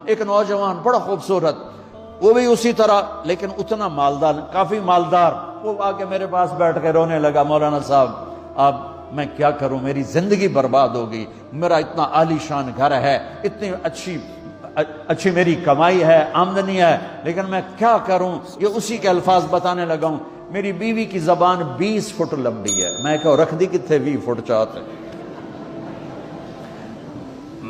ایک نوجوان بڑا خوبصورت، وہ بھی اسی طرح لیکن اتنا مالدار، کافی مالدار، وہ آ کے میرے پاس بیٹھ کے رونے لگا، مولانا صاحب اب میں کیا کروں، میری زندگی برباد ہوگی، میرا اتنا عالی شان گھر ہے، اتنی اچھی میری کمائی ہے، آمدنی ہے، لیکن میں کیا کروں۔ یہ اسی کے الفاظ بتانے لگا ہوں، میری بیوی کی زبان 20 فٹ لمبی ہے۔ میں کہا رکھ دی کتنے 20 فٹ چاہتے،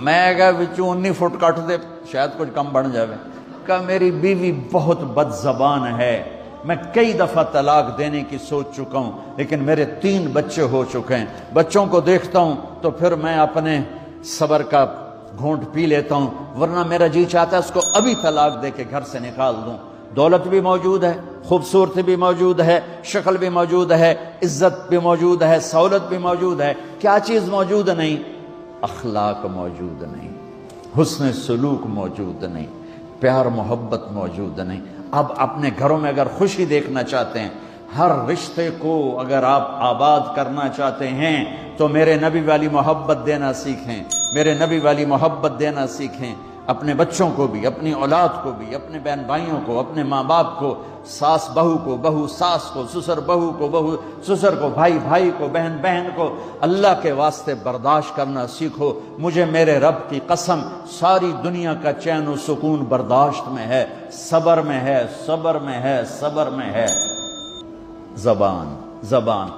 میں کہا وچوں 19 فٹ کٹ دے شاید کچھ کم بن جاوے۔ کہا میری بیوی بہت بد زبان ہے، میں کئی دفعہ طلاق دینے کی سوچ چکا ہوں، لیکن میرے 3 بچے ہو چکے ہیں، بچوں کو دیکھتا ہوں تو پھر میں اپنے صبر کا گھونٹ پی لیتا ہوں، ورنہ میرا جی چاہتا ہے اس کو ابھی طلاق دے کے گھر سے نکال دوں۔ دولت بھی موجود ہے، خوبصورتی بھی موجود ہے، شکل بھی موجود ہے، عزت بھی موجود ہے، سہولت بھی موجود ہے، کیا چیز موجود نہیں؟ اخلاق موجود نہیں، حسن سلوک موجود نہیں، پیار محبت موجود نہیں۔ اب اپنے گھروں میں اگر خوشی دیکھنا چاہتے ہیں، ہر رشتے کو اگر آپ آباد کرنا چاہتے ہیں تو میرے نبی والی محبت دینا سیکھیں، میرے نبی والی محبت دینا سیکھیں، اپنے بچوں کو بھی، اپنی اولاد کو بھی، اپنے بہن بھائیوں کو، اپنے ماں باپ کو، ساس بہو کو، بہو ساس کو، سسر بہو کو، بہو سسر کو، بھائی بھائی کو، بہن بہن کو، اللہ کے واسطے برداشت کرنا سیکھو۔ مجھے میرے رب کی قسم ساری دنیا کا چین و سکون برداشت میں ہے، صبر میں ہے، صبر میں ہے، صبر میں ہے۔ زبان